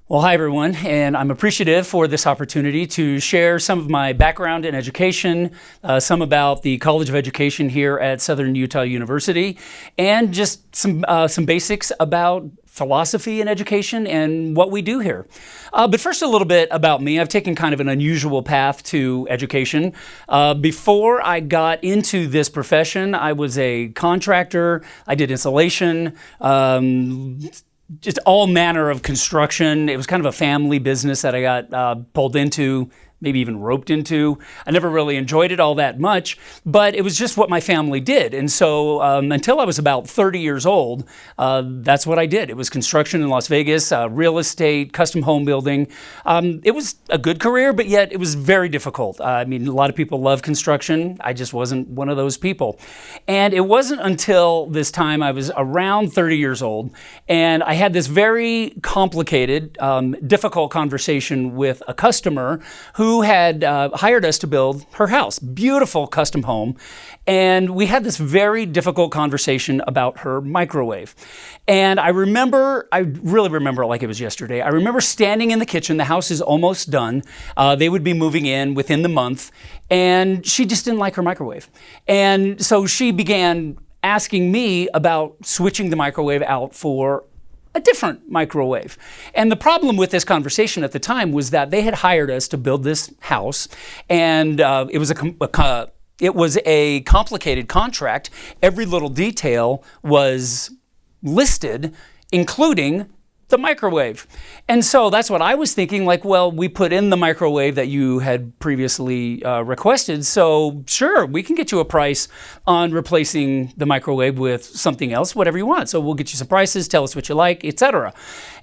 Well, hi everyone, and I'm appreciative for this opportunity to share some of my background in education, some about the College of Education here at Southern Utah University, and just some basics about philosophy in education and what we do here. But first, a little bit about me. I've taken kind of an unusual path to education. Before I got into this profession, I was a contractor. I did insulation, just all manner of construction. It was kind of a family business that I got pulled into, maybe even roped into. I never really enjoyed it all that much, but it was just what my family did. And so until I was about 30 years old, that's what I did. It was construction in Las Vegas, real estate, custom home building. It was a good career, but yet it was very difficult. I mean, a lot of people love construction. I just wasn't one of those people. And it wasn't until this time I was around 30 years old, and I had this very complicated, difficult conversation with a customer who had hired us to build her house. Beautiful custom home. And we had this very difficult conversation about her microwave. And I really remember it like it was yesterday. I remember standing in the kitchen. The house is almost done. They would be moving in within the month. And she just didn't like her microwave. And so she began asking me about switching the microwave out for a different microwave. And the problem with this conversation at the time was that they had hired us to build this house, and it was a complicated contract. Every little detail was listed, including the microwave. And so that's what I was thinking, like, well, we put in the microwave that you had previously requested, so sure, we can get you a price on replacing the microwave with something else, whatever you want. So we'll get you some prices, tell us what you like, etc.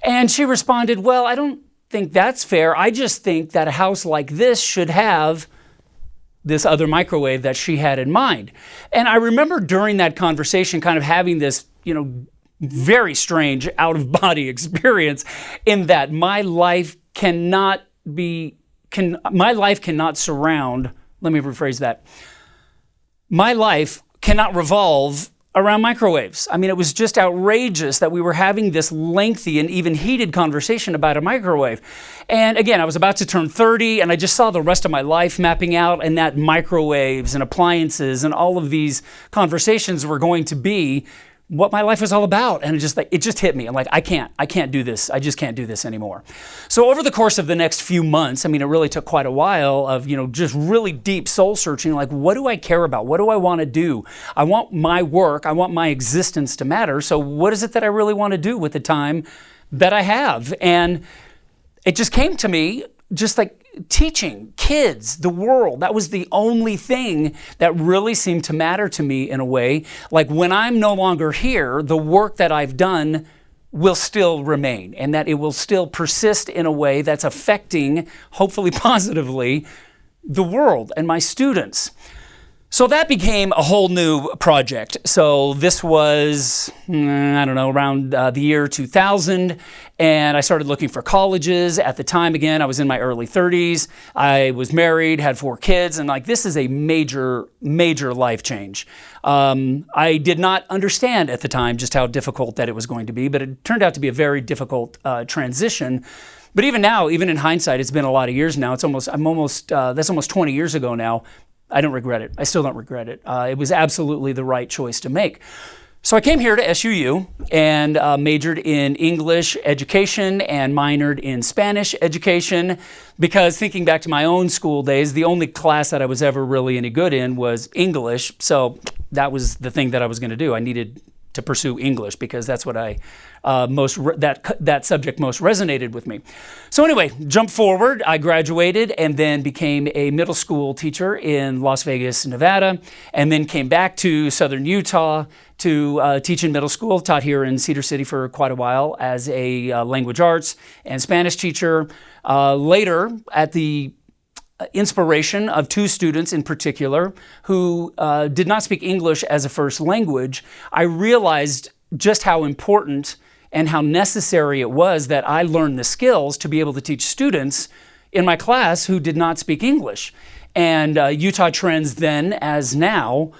And she responded, well, I don't think that's fair. I just think that a house like this should have this other microwave that she had in mind. And I remember during that conversation kind of having this, very strange out-of-body experience in that my life cannot surround, let me rephrase that. My life cannot revolve around microwaves. I mean, it was just outrageous that we were having this lengthy and even heated conversation about a microwave. And again, I was about to turn 30, and I just saw the rest of my life mapping out, and that microwaves and appliances and all of these conversations were going to be what my life was all about. And it just hit me. I'm like, I can't do this. I just can't do this anymore. So over the course of the next few months, I mean, it really took quite a while of, just really deep soul searching, like, what do I care about? What do I want to do? I want my work, I want my existence to matter. So what is it that I really want to do with the time that I have? And it just came to me, just like teaching kids, the world. That was the only thing that really seemed to matter to me in a way. Like, when I'm no longer here, the work that I've done will still remain, and that it will still persist in a way that's affecting, hopefully positively, the world and my students. So that became a whole new project. So this was, around the year 2000, and I started looking for colleges. At the time, again, I was in my early 30s. I was married, had 4 kids, and this is a major, major life change. I did not understand at the time just how difficult that it was going to be, but it turned out to be a very difficult transition. But even now, even in hindsight, it's been a lot of years now. That's almost 20 years ago now. I don't regret it. I still don't regret it. It was absolutely the right choice to make. So I came here to SUU and majored in English education and minored in Spanish education, because thinking back to my own school days, the only class that I was ever really any good in was English. So that was the thing that I was going to do. I needed to pursue English because that's what that subject most resonated with me. So anyway, jump forward, I graduated and then became a middle school teacher in Las Vegas, Nevada, and then came back to Southern Utah to teach in middle school. Taught here in Cedar City for quite a while as a language arts and Spanish teacher. Later, at the inspiration of 2 students in particular who did not speak English as a first language, I realized just how important and how necessary it was that I learn the skills to be able to teach students in my class who did not speak English. And Utah Trends then, as now,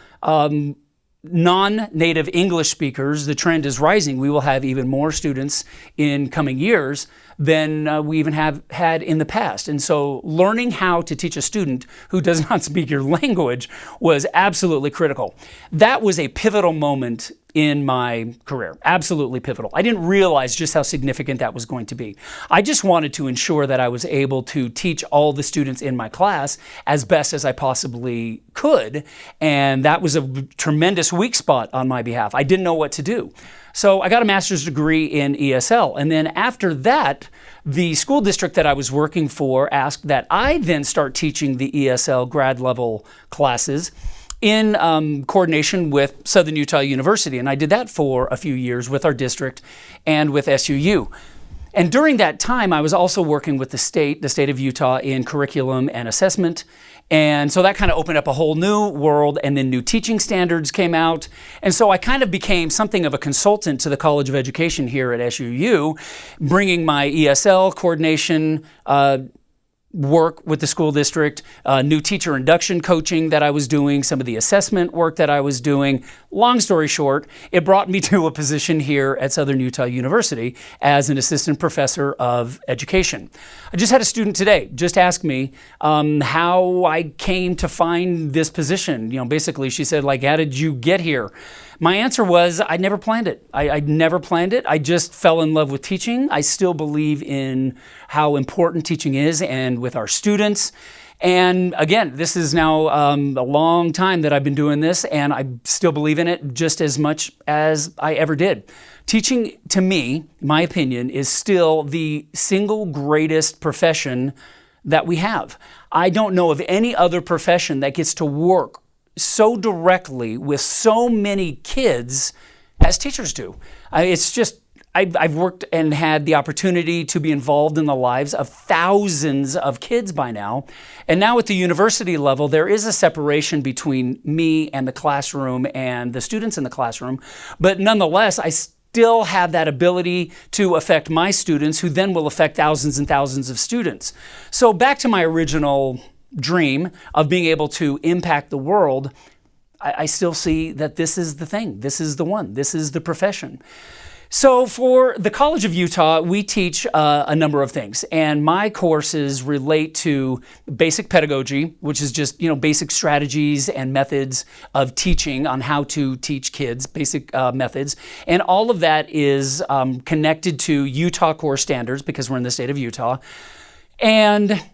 non-native English speakers, the trend is rising. We will have even more students in coming years than we even have had in the past. And so learning how to teach a student who does not speak your language was absolutely critical. That was a pivotal moment in my career, absolutely pivotal. I didn't realize just how significant that was going to be. I just wanted to ensure that I was able to teach all the students in my class as best as I possibly could, and that was a tremendous weak spot on my behalf. I didn't know what to do. So I got a master's degree in ESL, and then after that, the school district that I was working for asked that I then start teaching the ESL grad level classes in coordination with Southern Utah University. And I did that for a few years with our district and with SUU. And during that time, I was also working with the state of Utah, in curriculum and assessment. And so that kind of opened up a whole new world, and then new teaching standards came out. And so I kind of became something of a consultant to the College of Education here at SUU, bringing my ESL coordination work with the school district, new teacher induction coaching that I was doing, some of the assessment work that I was doing. Long story short, it brought me to a position here at Southern Utah University as an assistant professor of education. I just had a student today just ask me how I came to find this position. Basically she said, like, how did you get here? My answer was, I never planned it. I never planned it. I just fell in love with teaching. I still believe in how important teaching is, and with our students. And again, this is now a long time that I've been doing this, and I still believe in it just as much as I ever did. Teaching, to me, my opinion, is still the single greatest profession that we have. I don't know of any other profession that gets to work so directly with so many kids as teachers do. It's just, I've worked and had the opportunity to be involved in the lives of thousands of kids by now. And now at the university level, there is a separation between me and the classroom and the students in the classroom. But nonetheless, I still have that ability to affect my students, who then will affect thousands and thousands of students. So back to my original dream of being able to impact the world, I still see that this is the thing. This is the one. This is the profession. So for the College of Utah, we teach a number of things, and my courses relate to basic pedagogy, which is just basic strategies and methods of teaching on how to teach kids, basic methods, and all of that is connected to Utah core standards, because we're in the state of Utah, and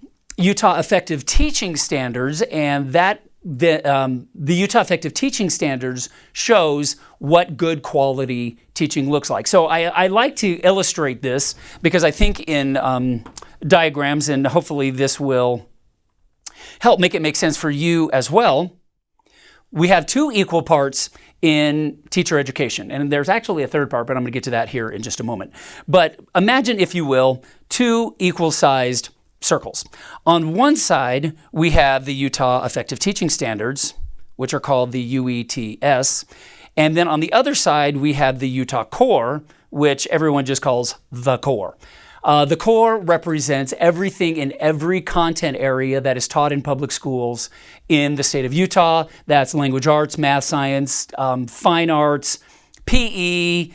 Utah effective teaching standards, and that the Utah effective teaching standards shows what good quality teaching looks like. So I like to illustrate this because I think in diagrams, and hopefully this will help make it make sense for you as well. We have two equal parts in teacher education, and there's actually a third part, but I'm going to get to that here in just a moment. But imagine, if you will, two equal-sized circles. On one side, we have the Utah Effective Teaching Standards, which are called the UETS. And then on the other side, we have the Utah Core, which everyone just calls the Core. The Core represents everything in every content area that is taught in public schools in the state of Utah. That's language arts, math, science, fine arts, PE,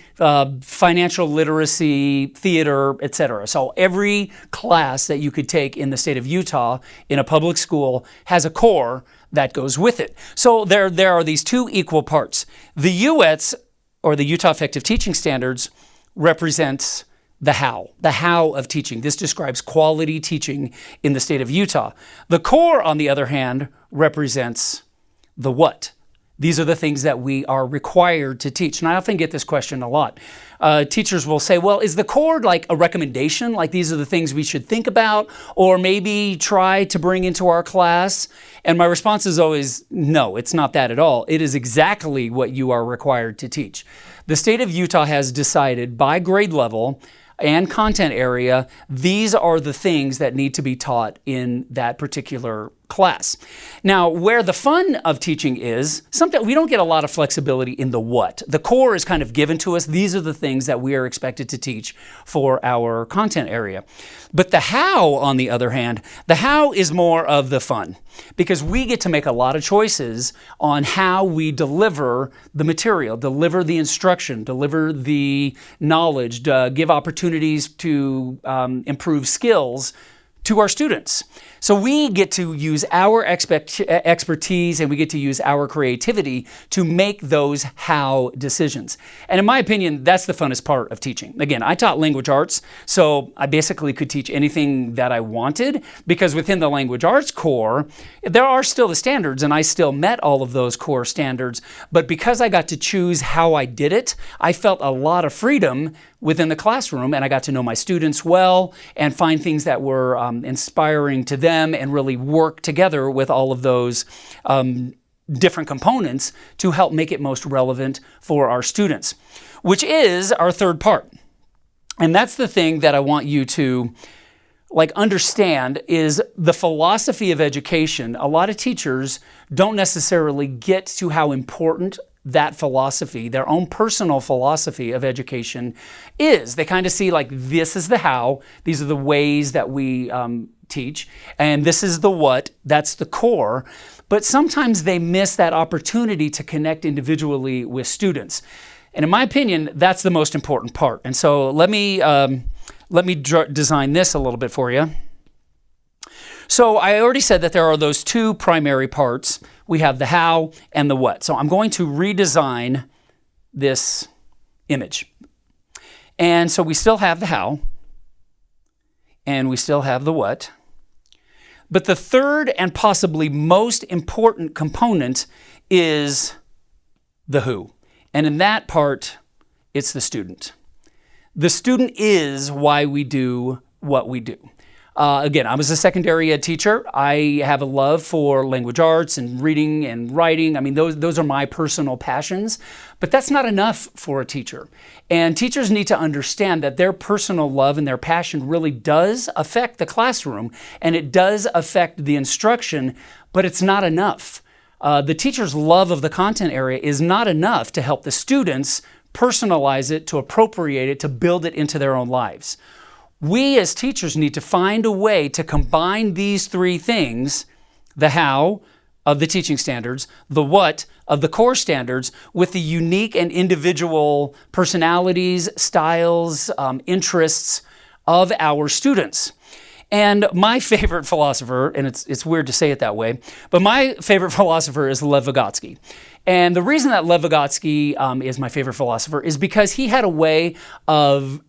financial literacy, theater, etc. So every class that you could take in the state of Utah in a public school has a core that goes with it. So there are these two equal parts. The UETS, or the Utah Effective Teaching Standards, represents the how of teaching. This describes quality teaching in the state of Utah. The core, on the other hand, represents the what. These are the things that we are required to teach. And I often get this question a lot. Teachers will say, well, is the core like a recommendation? Like these are the things we should think about or maybe try to bring into our class? And my response is always, no, it's not that at all. It is exactly what you are required to teach. The state of Utah has decided by grade level and content area, these are the things that need to be taught in that particular class. Now, where the fun of teaching is, sometimes we don't get a lot of flexibility in the what. The core is kind of given to us. These are the things that we are expected to teach for our content area. But the how, on the other hand, the how is more of the fun, because we get to make a lot of choices on how we deliver the material, deliver the instruction, deliver the knowledge, give opportunities to improve skills to our students. So we get to use our expertise and we get to use our creativity to make those how decisions. And in my opinion, that's the funnest part of teaching. Again, I taught language arts, so I basically could teach anything that I wanted, because within the language arts core, there are still the standards and I still met all of those core standards. But because I got to choose how I did it, I felt a lot of freedom within the classroom, and I got to know my students well and find things that were inspiring to them and really work together with all of those different components to help make it most relevant for our students, which is our third part. And that's the thing that I want you to understand is the philosophy of education. A lot of teachers don't necessarily get to how important that philosophy, their own personal philosophy of education is. They kind of see this is the how, these are the ways that we teach, and this is the what, that's the core. But sometimes they miss that opportunity to connect individually with students. And in my opinion, that's the most important part. And so let me design this a little bit for you. So I already said that there are those two primary parts. We have the how and the what. So I'm going to redesign this image. And so we still have the how, and we still have the what. But the third and possibly most important component is the who. And in that part, it's the student. The student is why we do what we do. Again, I was a secondary ed teacher. I have a love for language arts and reading and writing. I mean, those are my personal passions, but that's not enough for a teacher. And teachers need to understand that their personal love and their passion really does affect the classroom, and it does affect the instruction, but it's not enough. The teacher's love of the content area is not enough to help the students personalize it, to appropriate it, to build it into their own lives. We as teachers need to find a way to combine these three things, the how of the teaching standards, the what of the core standards, with the unique and individual personalities, styles, interests of our students. And my favorite philosopher, and it's weird to say it that way, but my favorite philosopher is Lev Vygotsky. And the reason that Lev Vygotsky is my favorite philosopher is because he had a way of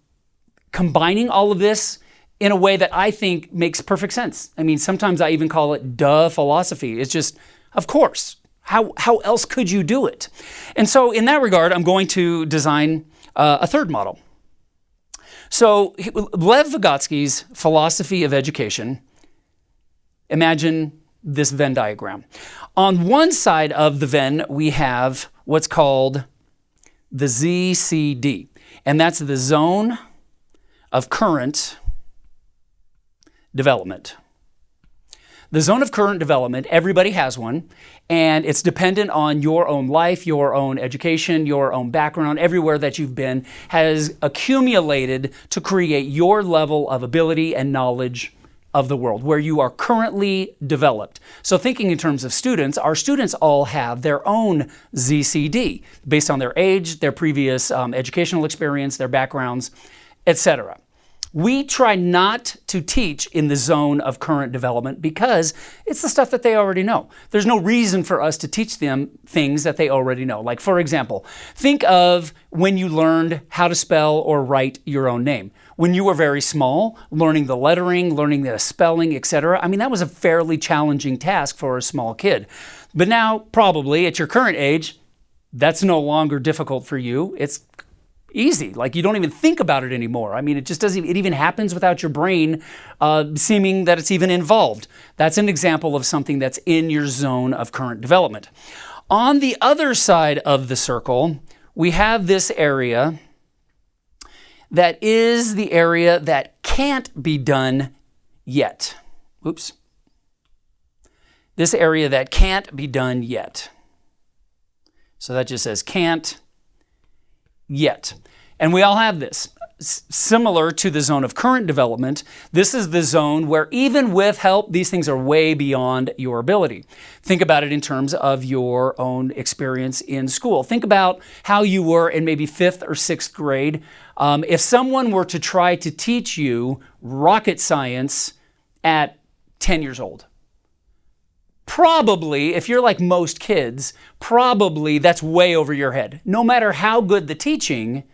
combining all of this in a way that I think makes perfect sense. I mean, sometimes I even call it duh philosophy. It's just, of course, how else could you do it? And so in that regard, I'm going to design a third model. So Lev Vygotsky's philosophy of education, imagine this Venn diagram. On one side of the Venn, we have what's called the ZCD, and that's the zone of current development. The zone of current development, everybody has one, and it's dependent on your own life, your own education, your own background. Everywhere that you've been has accumulated to create your level of ability and knowledge of the world, where you are currently developed. So thinking in terms of students, our students all have their own ZCD based on their age, their previous educational experience, their backgrounds, etc. We try not to teach in the zone of current development because it's the stuff that they already know. There's no reason for us to teach them things that they already know. Like, for example, think of when you learned how to spell or write your own name. When you were very small, learning the lettering, learning the spelling, etc. I mean, that was a fairly challenging task for a small kid. But now, probably at your current age, that's no longer difficult for you. It's easy. Like, you don't even think about it anymore. I mean, it just doesn't, it even happens without your brain seeming that it's even involved. That's an example of something that's in your zone of current development. On the other side of the circle, we have this area that is the area that can't be done yet. Oops. This area that can't be done yet. So that just says can't yet. And we all have this. Similar to the zone of current development, this is the zone where even with help, these things are way beyond your ability. Think about it in terms of your own experience in school. Think about how you were in maybe 5th or 6th grade. If someone were to try to teach you rocket science at 10 years old, probably, if you're like most kids, probably that's way over your head. No matter how good the teaching,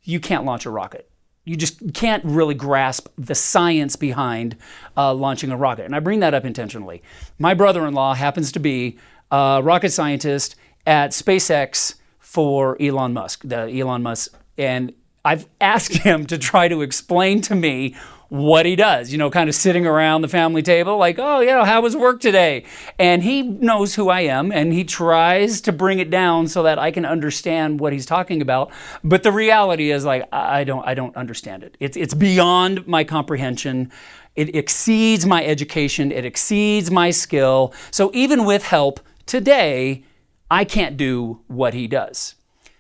you can't launch a rocket. You just can't really grasp the science behind launching a rocket. And I bring that up intentionally. My brother-in-law happens to be a rocket scientist at SpaceX for Elon Musk, and I've asked him to try to explain to me what he does, kind of sitting around the family table like, oh, yeah, how was work today? And he knows who I am, and he tries to bring it down so that I can understand what he's talking about. But the reality is, like, I don't understand it. It's beyond my comprehension. It exceeds my education. It exceeds my skill. So even with help today, I can't do what he does.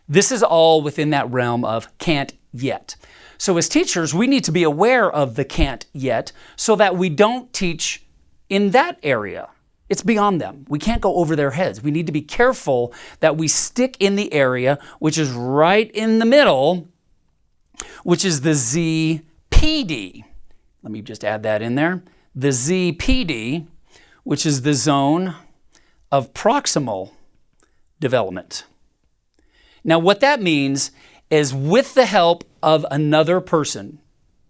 This is all within that realm of can't yet. So as teachers, we need to be aware of the can't yet so that we don't teach in that area. It's beyond them. We can't go over their heads. We need to be careful that we stick in the area which is right in the middle, which is the ZPD. Let me just add that in there. The ZPD, which is the zone of proximal development. Now, what that means is with the help of another person,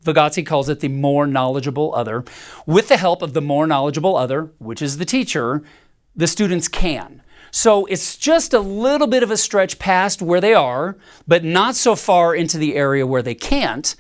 Vygotsky calls it the more knowledgeable other, with the help of the more knowledgeable other, which is the teacher, the students can. So it's just a little bit of a stretch past where they are, but not so far into the area where they can't.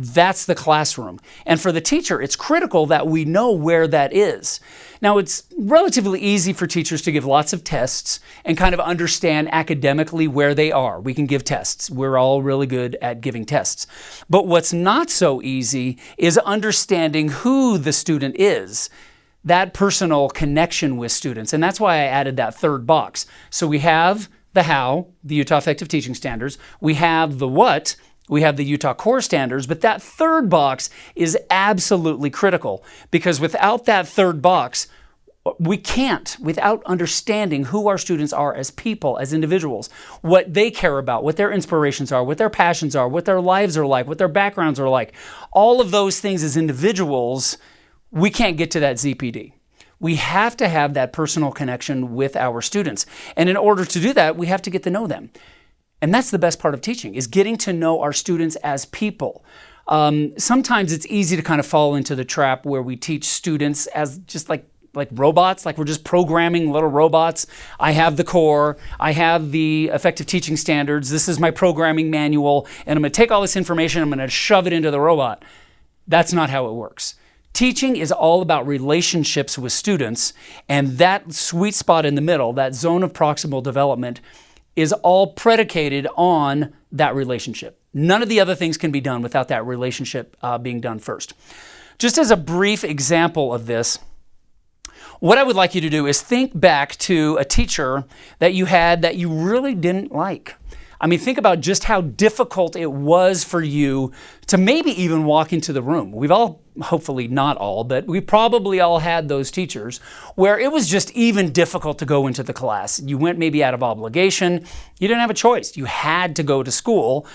That's the classroom. And for the teacher, it's critical that we know where that is. Now, it's relatively easy for teachers to give lots of tests and kind of understand academically where they are. We can give tests. We're all really good at giving tests. But what's not so easy is understanding who the student is, that personal connection with students. And that's why I added that third box. So we have the how, the Utah Effective Teaching Standards. We have the what, we have the Utah Core Standards, but that third box is absolutely critical because without that third box, we can't, without understanding who our students are as people, as individuals, what they care about, what their inspirations are, what their passions are, what their lives are like, what their backgrounds are like, all of those things as individuals, we can't get to that ZPD. We have to have that personal connection with our students. And in order to do that, we have to get to know them. And that's the best part of teaching, is getting to know our students as people. Sometimes it's easy to kind of fall into the trap where we teach students as just like robots, like we're just programming little robots. I have the core, I have the effective teaching standards, this is my programming manual, and I'm going to take all this information, I'm going to shove it into the robot. That's not how it works. Teaching is all about relationships with students, and that sweet spot in the middle, that zone of proximal development, is all predicated on that relationship. None of the other things can be done without that relationship being done first. Just as a brief example of this, what I would like you to do is think back to a teacher that you had that you really didn't like. I mean, think about just how difficult it was for you to maybe even walk into the room. We've all, hopefully not all, but we probably all had those teachers where it was just even difficult to go into the class. You went maybe out of obligation. You didn't have a choice. You had to go to school.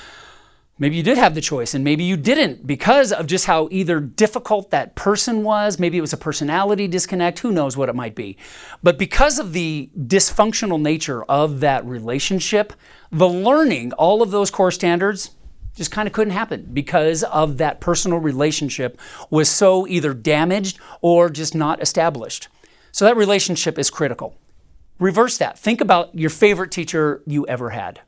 Maybe you did have the choice and maybe you didn't because of just how either difficult that person was, maybe it was a personality disconnect, who knows what it might be. But because of the dysfunctional nature of that relationship, the learning, all of those core standards just kind of couldn't happen because of that personal relationship was so either damaged or just not established. So that relationship is critical. Reverse that. Think about your favorite teacher you ever had.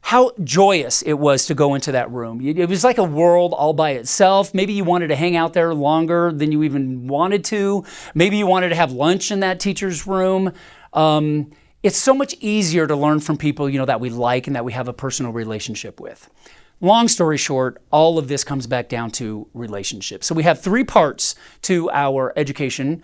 How joyous it was to go into that room. It was like a world all by itself. Maybe you wanted to hang out there longer than you even wanted to. Maybe you wanted to have lunch in that teacher's room. It's so much easier to learn from people, that we like and that we have a personal relationship with. Long story short, all of this comes back down to relationships. So we have three parts to our education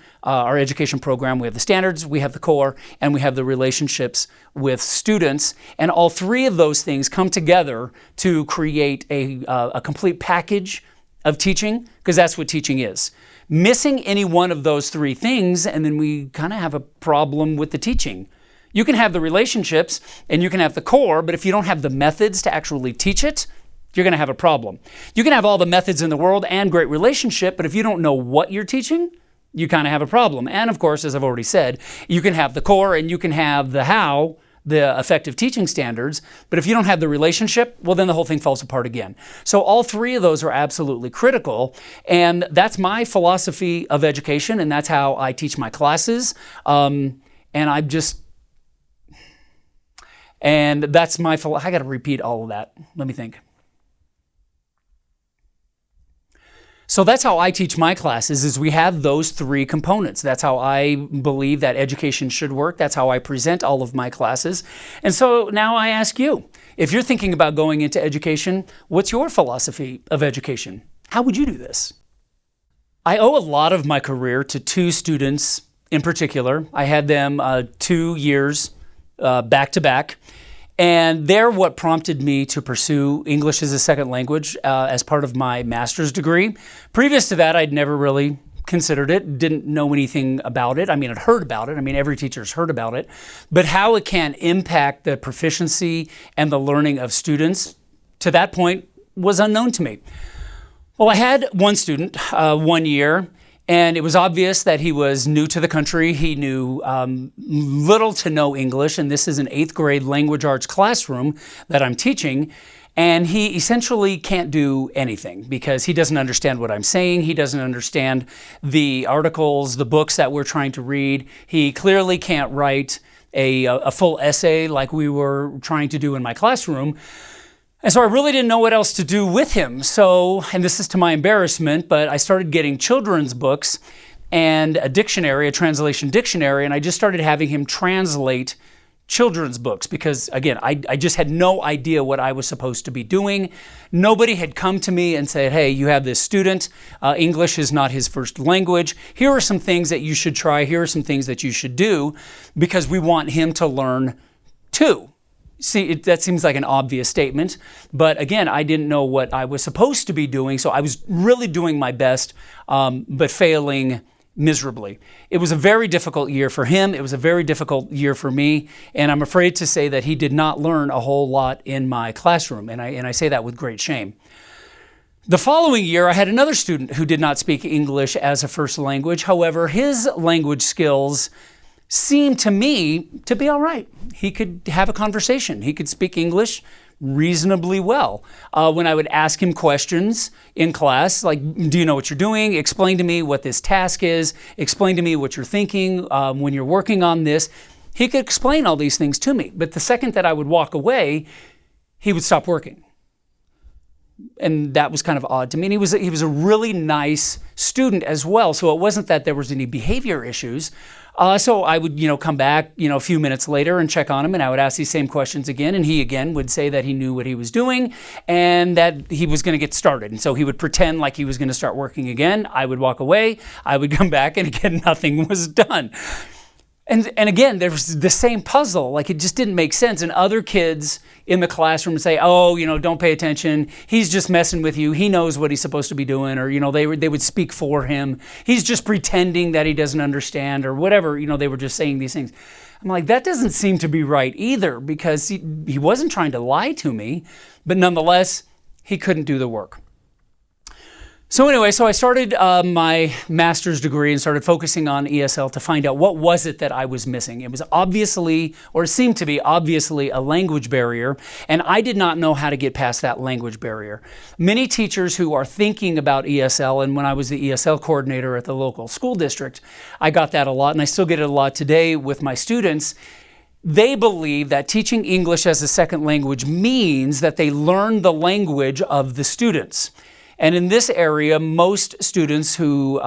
program. We have the standards, we have the core, and we have the relationships with students. And all three of those things come together to create a complete package of teaching, because that's what teaching is. Missing any one of those three things, and then we kind of have a problem with the teaching. You can have the relationships and you can have the core, but if you don't have the methods to actually teach it, you're going to have a problem. You can have all the methods in the world and great relationship, but if you don't know what you're teaching, you kind of have a problem. And of course, as I've already said, you can have the core and you can have the how, the effective teaching standards, but if you don't have the relationship, well, then the whole thing falls apart again. So all three of those are absolutely critical, and that's my philosophy of education, and that's how I teach my classes. And that's my I got to repeat all of that. Let me think. So that's how I teach my classes, is we have those three components. That's how I believe that education should work. That's how I present all of my classes. And so now I ask you, if you're thinking about going into education, what's your philosophy of education? How would you do this? I owe a lot of my career to two students in particular. I had them 2 years back to back. And they're what prompted me to pursue English as a second language as part of my master's degree. Previous to that, I'd never really considered it, didn't know anything about it. I mean, I'd heard about it. I mean, every teacher's heard about it. But how it can impact the proficiency and the learning of students, to that point, was unknown to me. Well, I had one student 1 year, and it was obvious that he was new to the country. He knew little to no English, and this is an 8th grade language arts classroom that I'm teaching. And he essentially can't do anything because he doesn't understand what I'm saying. He doesn't understand the articles, the books that we're trying to read. He clearly can't write a full essay like we were trying to do in my classroom. And so I really didn't know what else to do with him. So, and this is to my embarrassment, but I started getting children's books and a dictionary, a translation dictionary, and I just started having him translate children's books because, again, I just had no idea what I was supposed to be doing. Nobody had come to me and said, hey, you have this student. English is not his first language. Here are some things that you should try. Here are some things that you should do because we want him to learn too. See, that seems like an obvious statement, but again, I didn't know what I was supposed to be doing, so I was really doing my best, but failing miserably. It was a very difficult year for him. It was a very difficult year for me, and I'm afraid to say that he did not learn a whole lot in my classroom, and I say that with great shame. The following year, I had another student who did not speak English as a first language. However, his language skills seemed to me to be all right. He could have a conversation. He could speak English reasonably well. When I would ask him questions in class, like, do you know what you're doing? Explain to me what this task is. Explain to me what you're thinking when you're working on this. He could explain all these things to me. But the second that I would walk away, he would stop working. And that was kind of odd to me. And he was a really nice student as well. So it wasn't that there was any behavior issues. So I would, come back, a few minutes later and check on him, and I would ask these same questions again, and he again would say that he knew what he was doing and that he was going to get started. And so he would pretend like he was going to start working again. I would walk away. I would come back, and again, nothing was done. And again, there was the same puzzle. Like, it just didn't make sense. And other kids in the classroom would say, oh, don't pay attention. He's just messing with you. He knows what he's supposed to be doing. Or, they would speak for him. He's just pretending that he doesn't understand or whatever. They were just saying these things. I'm like, that doesn't seem to be right either because he wasn't trying to lie to me, but nonetheless, he couldn't do the work. So anyway, I started my master's degree and started focusing on ESL to find out what was it that I was missing. It was obviously, or it seemed to be obviously, a language barrier, and I did not know how to get past that language barrier. Many teachers who are thinking about ESL, and when I was the ESL coordinator at the local school district, I got that a lot, and I still get it a lot today with my students. They believe that teaching English as a second language means that they learn the language of the students. And in this area, most students who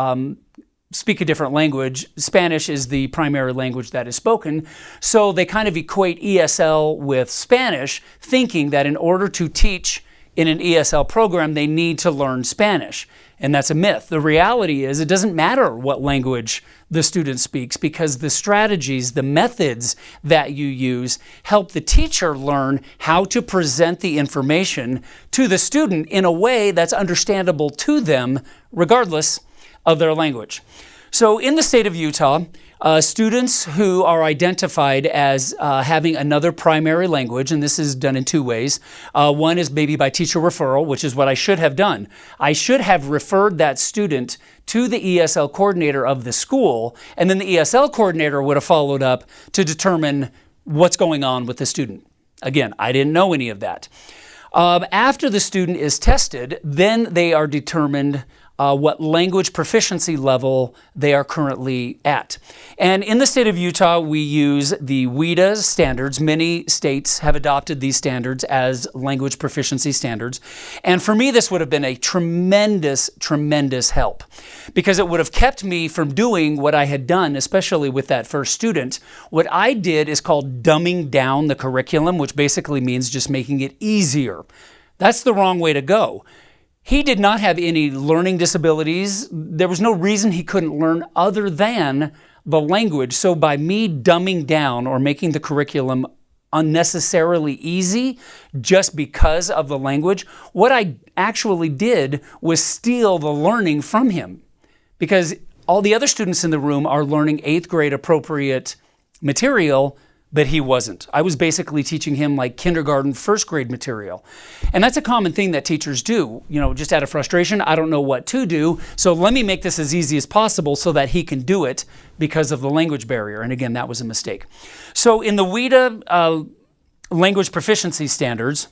speak a different language, Spanish is the primary language that is spoken, so they kind of equate ESL with Spanish, thinking that in order to teach in an ESL program, they need to learn Spanish. And that's a myth. The reality is it doesn't matter what language the student speaks, because the strategies, the methods that you use help the teacher learn how to present the information to the student in a way that's understandable to them, regardless of their language. So in the state of Utah, students who are identified as having another primary language, and this is done in two ways. One is maybe by teacher referral, which is what I should have done. I should have referred that student to the ESL coordinator of the school, and then the ESL coordinator would have followed up to determine what's going on with the student. Again, I didn't know any of that. After the student is tested, then they are determined what language proficiency level they are currently at. And in the state of Utah, we use the WIDA standards. Many states have adopted these standards as language proficiency standards. And for me, this would have been a tremendous, tremendous help, because it would have kept me from doing what I had done, especially with that first student. What I did is called dumbing down the curriculum, which basically means just making it easier. That's the wrong way to go. He did not have any learning disabilities. There was no reason he couldn't learn other than the language. So by me dumbing down or making the curriculum unnecessarily easy just because of the language, what I actually did was steal the learning from him, because all the other students in the room are learning 8th grade appropriate material, but he wasn't. I was basically teaching him like kindergarten, 1st grade material. And that's a common thing that teachers do, just out of frustration. I don't know what to do, so let me make this as easy as possible so that he can do it because of the language barrier. And again, that was a mistake. So in the WIDA language proficiency standards,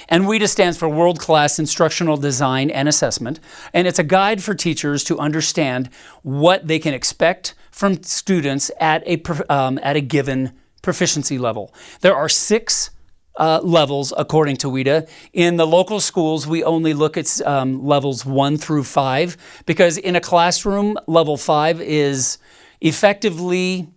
and WIDA stands for World Class Instructional Design and Assessment, and it's a guide for teachers to understand what they can expect from students at a given proficiency level. There are 6 levels according to WIDA. In the local schools, we only look at levels 1 through 5, because in a classroom, level 5 is effectively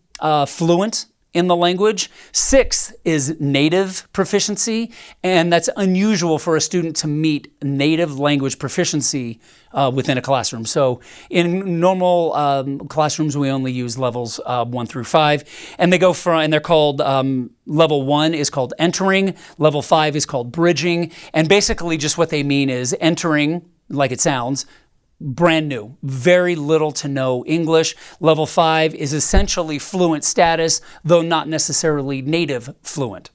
fluent in the language. 6 is native proficiency, and that's unusual for a student to meet native language proficiency within a classroom. So in normal classrooms, we only use levels 1 through 5, and they're called, level 1 is called entering, level 5 is called bridging, and basically just what they mean is entering, like it sounds, brand new, very little to no English. Level 5 is essentially fluent status, though not necessarily native fluent.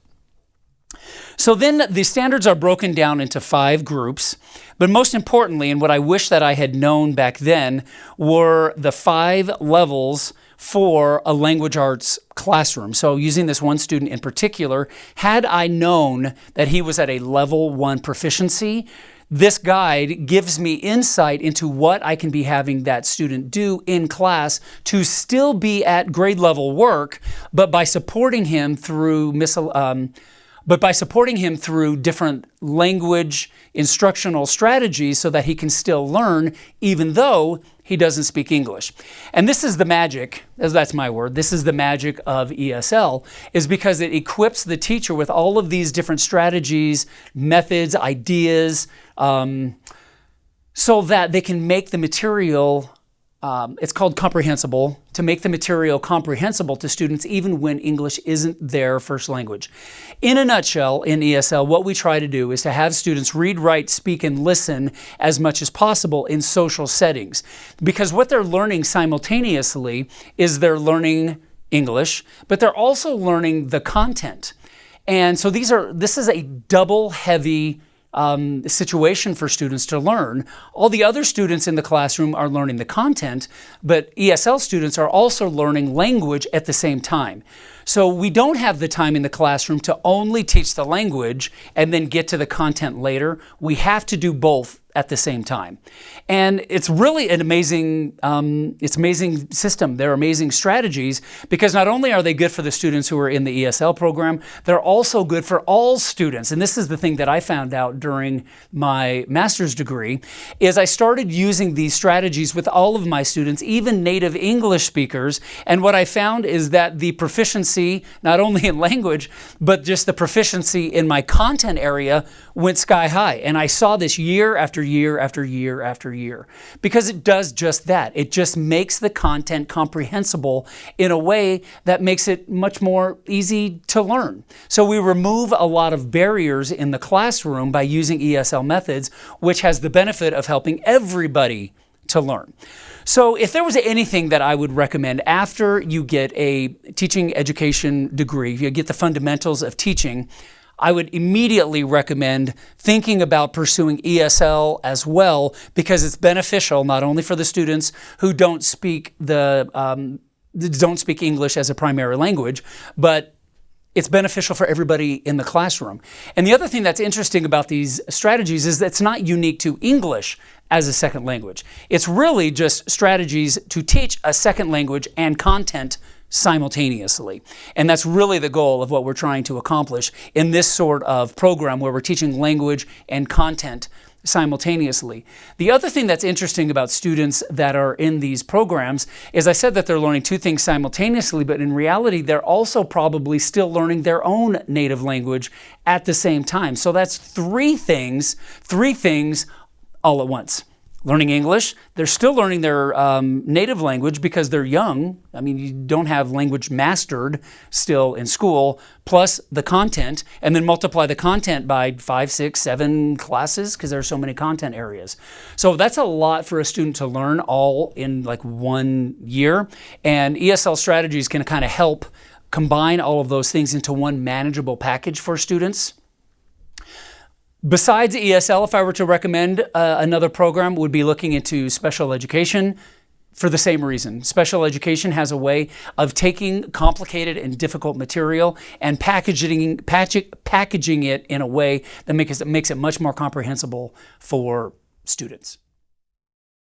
So then the standards are broken down into 5 groups, but most importantly, and what I wish that I had known back then, were the 5 levels for a language arts classroom. So using this one student in particular, had I known that he was at a level 1 proficiency, this guide gives me insight into what I can be having that student do in class to still be at grade level work, but by supporting him through different language instructional strategies so that he can still learn even though he doesn't speak English. And this is the magic, as that's my word, this is the magic of ESL, is because it equips the teacher with all of these different strategies, methods, ideas, so that they can make the material, it's called comprehensible, to make the material comprehensible to students even when English isn't their first language. In a nutshell, in ESL, what we try to do is to have students read, write, speak, and listen as much as possible in social settings. Because what they're learning simultaneously is they're learning English, but they're also learning the content. And so this is a double heavy situation for students to learn. All the other students in the classroom are learning the content, but ESL students are also learning language at the same time. So we don't have the time in the classroom to only teach the language and then get to the content later. We have to do both at the same time. And it's really an amazing system. They're amazing strategies because not only are they good for the students who are in the ESL program, they're also good for all students. And this is the thing that I found out during my master's degree, is I started using these strategies with all of my students, even native English speakers. And what I found is that the proficiency, not only in language, but just the proficiency in my content area went sky high. And I saw this year after year after year after year, because it does just that. It just makes the content comprehensible in a way that makes it much more easy to learn. So we remove a lot of barriers in the classroom by using ESL methods, which has the benefit of helping everybody to learn. So if there was anything that I would recommend after you get a teaching education degree, you get the fundamentals of teaching, I would immediately recommend thinking about pursuing ESL as well, because it's beneficial not only for the students who don't speak English as a primary language, but it's beneficial for everybody in the classroom. And the other thing that's interesting about these strategies is that it's not unique to English as a second language. It's really just strategies to teach a second language and content simultaneously. And that's really the goal of what we're trying to accomplish in this sort of program, where we're teaching language and content simultaneously. The other thing that's interesting about students that are in these programs is I said that they're learning two things simultaneously, but in reality, they're also probably still learning their own native language at the same time. So that's three things all at once. Learning English, they're still learning their native language because they're young. I mean, you don't have language mastered still in school, plus the content, and then multiply the content by 5, 6, 7 classes, because there are so many content areas. So that's a lot for a student to learn all in like 1 year. And ESL strategies can kind of help combine all of those things into one manageable package for students. Besides ESL, if I were to recommend another program, would be looking into special education for the same reason. Special education has a way of taking complicated and difficult material and packaging it in a way that makes it much more comprehensible for students.